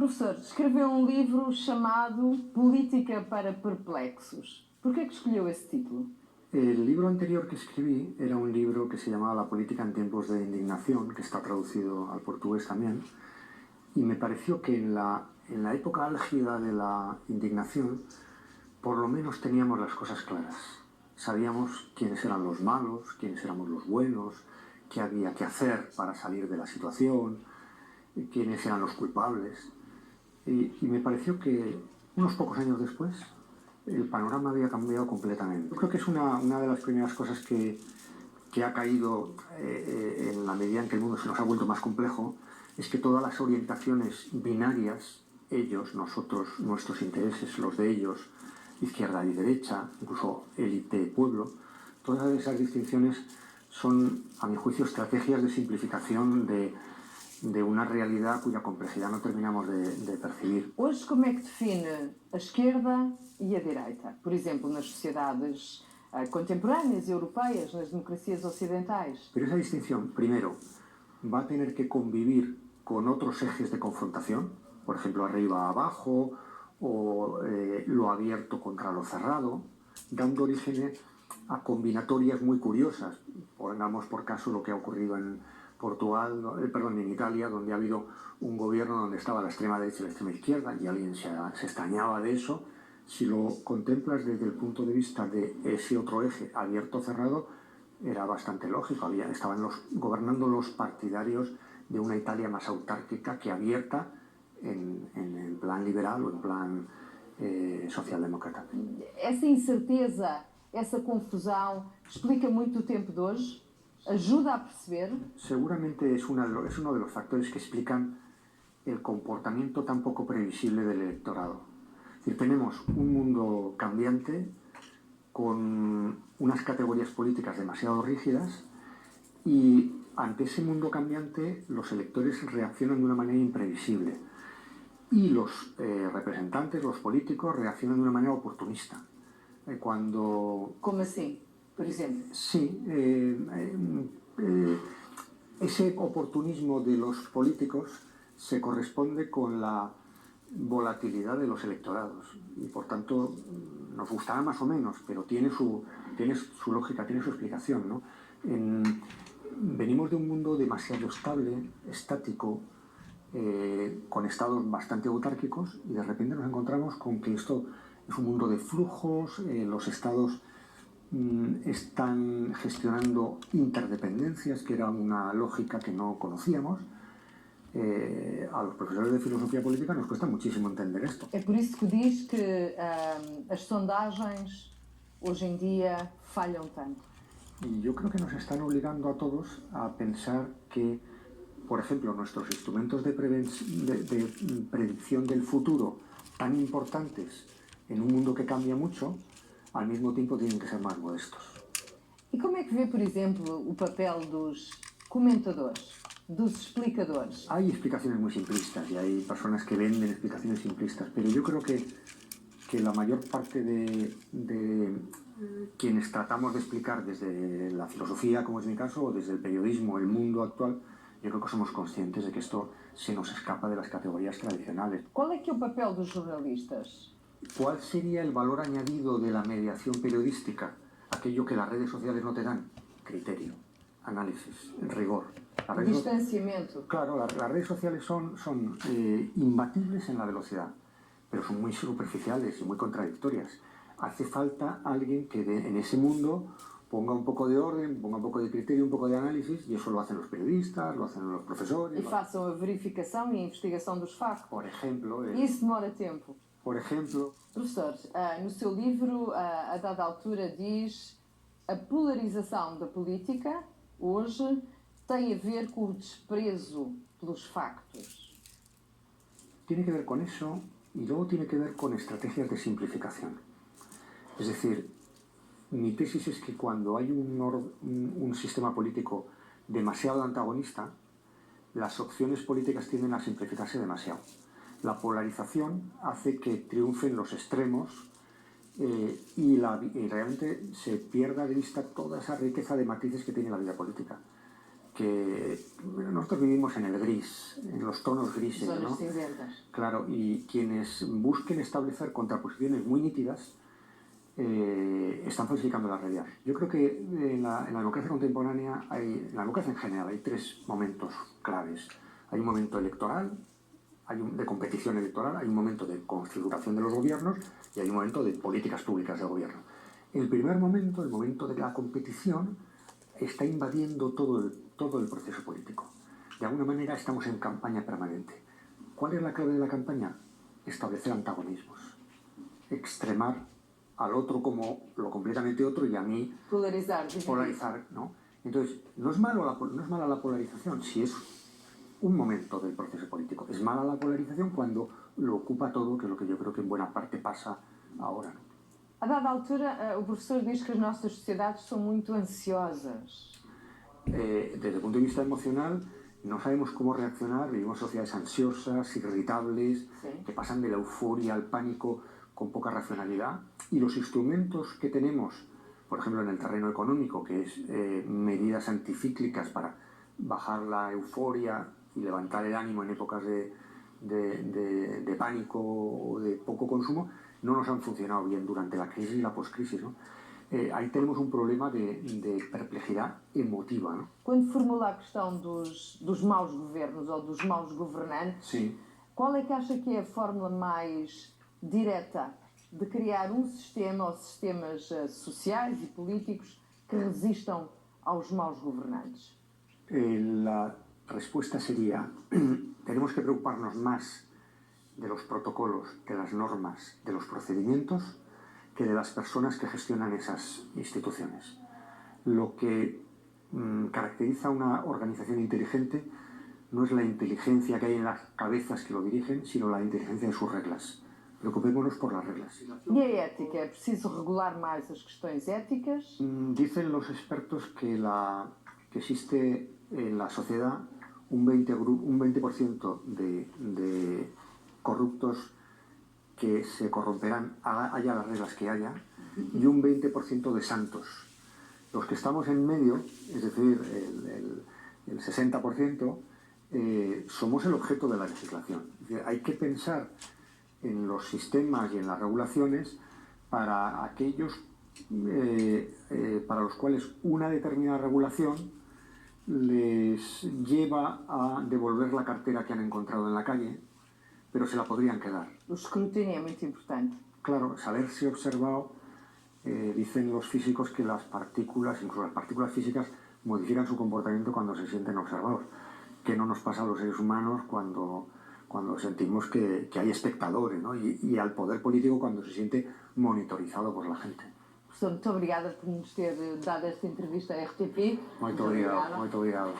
Professor, escreveu um livro chamado Política para Perplexos. Por que escolheu esse título? El libro anterior que escribí era un libro que se llamaba La política en tiempos de indignación, que está traducido al portugués también, y me pareció que en la época álgida de la indignación, por lo menos teníamos las cosas claras. Sabíamos quiénes eran los malos, quiénes éramos los buenos, qué había que hacer para salir de la situación, quiénes eran los culpables. Y me pareció que unos pocos años después el panorama había cambiado completamente. Yo creo que es una de las primeras cosas que ha caído en la medida en que el mundo se nos ha vuelto más complejo, es que todas las orientaciones binarias, ellos, nosotros, nuestros intereses, los de ellos, izquierda y derecha, incluso élite y pueblo, todas esas distinciones son, a mi juicio, estrategias de simplificación de una realidad cuya complejidad no terminamos de percibir. Hoje, como é que define a esquerda e a direita? Por exemplo, nas sociedades contemporâneas europeias, nas democracias ocidentais. Pero esa distinción, primero, va a tener que convivir con otros ejes de confrontación, por ejemplo, arriba a abajo, o lo abierto contra lo cerrado, dando origen a combinatorias muy curiosas. Pongamos por caso lo que ha ocurrido en en Italia, donde ha habido un gobierno donde estaba la extrema derecha y la extrema izquierda, y alguien se extrañaba de eso. Si lo contemplas desde el punto de vista de ese otro eje abierto-cerrado, era bastante lógico. Estaban gobernando los partidarios de una Italia más autárquica que abierta en el plan liberal o en plan socialdemócrata. Essa incerteza, essa confusão, explica muito o tempo de hoje? ¿Ayuda a perceber? Seguramente es uno de los factores que explican el comportamiento tan poco previsible del electorado. Es decir, tenemos un mundo cambiante con unas categorías políticas demasiado rígidas y ante ese mundo cambiante los electores reaccionan de una manera imprevisible y los representantes, los políticos, reaccionan de una manera oportunista. ¿Cómo así? Por ejemplo. Sí, ese oportunismo de los políticos se corresponde con la volatilidad de los electorados y por tanto nos gustará más o menos, pero tiene su lógica, tiene su explicación, ¿no? Venimos de un mundo demasiado estable, estático, con estados bastante autárquicos, y de repente nos encontramos con que esto es un mundo de flujos, los estados están gestionando interdependencias, que era una lógica que no conocíamos. A los profesores de filosofía política nos cuesta muchísimo entender esto. É por isso que diz que as sondagens hoje em dia falham tanto. Y yo creo que nos están obligando a todos a pensar que, por ejemplo, nuestros instrumentos de predicción del futuro, tan importantes en un mundo que cambia mucho, al mismo tiempo tienen que ser más modestos. E como é que vê, por exemplo, o papel dos comentadores, dos explicadores? Hay explicaciones muy simplistas y hay personas que venden explicaciones simplistas, pero yo creo que la mayor parte de quienes tratamos de explicar desde la filosofía, como es mi caso, o desde el periodismo, el mundo actual, yo creo que somos conscientes de que esto se nos escapa de las categorías tradicionales. ¿Cuál es el papel dos jornalistas? ¿Cuál sería el valor añadido de la mediación periodística? Aquello que las redes sociales no te dan: criterio, análisis, rigor. Distanciamiento. Claro, las redes sociales son imbatibles en la velocidad, pero son muy superficiales y muy contradictorias. Hace falta alguien que en ese mundo ponga un poco de orden, ponga un poco de criterio, un poco de análisis, y eso lo hacen los periodistas, lo hacen los profesores. E façam a verificação e a investigação dos factos. Por ejemplo. Isso demora tempo. Por ejemplo. Professor, no seu livro, a dada altura, diz: a polarização da política hoje tem a ver con el desprezo pelos factos. Tiene que ver con eso y luego tiene que ver con estrategias de simplificación. Es decir, mi tesis es que cuando hay un sistema político demasiado antagonista, las opciones políticas tienden a simplificarse demasiado. La polarización hace que triunfen los extremos y realmente se pierda de vista toda esa riqueza de matices que tiene la vida política. que nosotros vivimos en el gris, en los tonos grises, Zonas ¿no? cinzentas. Claro, y quienes busquen establecer contraposiciones muy nítidas están falsificando la realidad. Yo creo que en la democracia contemporánea, en la democracia en general, hay tres momentos claves. Hay un momento electoral, de competición electoral, hay un momento de configuración de los gobiernos y hay un momento de políticas públicas del gobierno. El primer momento, el momento de la competición, está invadiendo todo el proceso político. De alguna manera estamos en campaña permanente. ¿Cuál es la clave de la campaña? Establecer antagonismos, extremar al otro como lo completamente otro y a mí polarizar, ¿no? Entonces, no es mala la polarización si es un momento del proceso político. Es mala la polarización cuando lo ocupa todo, que es lo que yo creo que en buena parte pasa ahora, ¿no? A dada altura, o professor diz que as nossas sociedades são muito ansiosas. Desde el punto de vista emocional, no sabemos cómo reaccionar, vivimos sociedades ansiosas, irritables, Sí. que pasan de la euforia al pánico con poca racionalidad, y los instrumentos que tenemos, por ejemplo en el terreno económico, que es medidas anticíclicas para bajar la euforia y levantar el ánimo en épocas de pánico o de poco consumo, no nos han funcionado bien durante la crisis y la poscrisis, ¿no? Aí temos um problema de perplexidade emotiva, não? Quando formula a questão dos maus governos ou dos maus governantes, Sim. qual é que acha que é a fórmula mais direta de criar um sistema ou sistemas sociais e políticos que resistam aos maus governantes? La respuesta sería, tenemos que preocuparnos más de los protocolos, de las normas, de los procedimientos, que de las personas que gestionan esas instituciones. Lo que caracteriza a una organización inteligente no es la inteligencia que hay en las cabezas que lo dirigen, sino la inteligencia de sus reglas. Preocupémonos por las reglas. E a ética? É preciso regular mais as questões éticas? Dicen los expertos que existe en la sociedad un 20% de corruptos que se corromperán, haya las reglas que haya, y un 20% de santos. Los que estamos en medio, es decir, el 60%, somos el objeto de la legislación. Es decir, hay que pensar en los sistemas y en las regulaciones para aquellos para los cuales una determinada regulación les lleva a devolver la cartera que han encontrado en la calle, pero se la podrían quedar. O escrutínio é muito importante. Claro, saberse observado, dicen los físicos que las partículas, incluso las partículas físicas, modifican su comportamiento cuando se sienten observados. Que no nos pasa a los seres humanos cuando sentimos que hay espectadores, ¿no? Y al poder político cuando se siente monitorizado por la gente. Professor, muito obrigada por nos ter dado esta entrevista à RTP. Muito obrigado.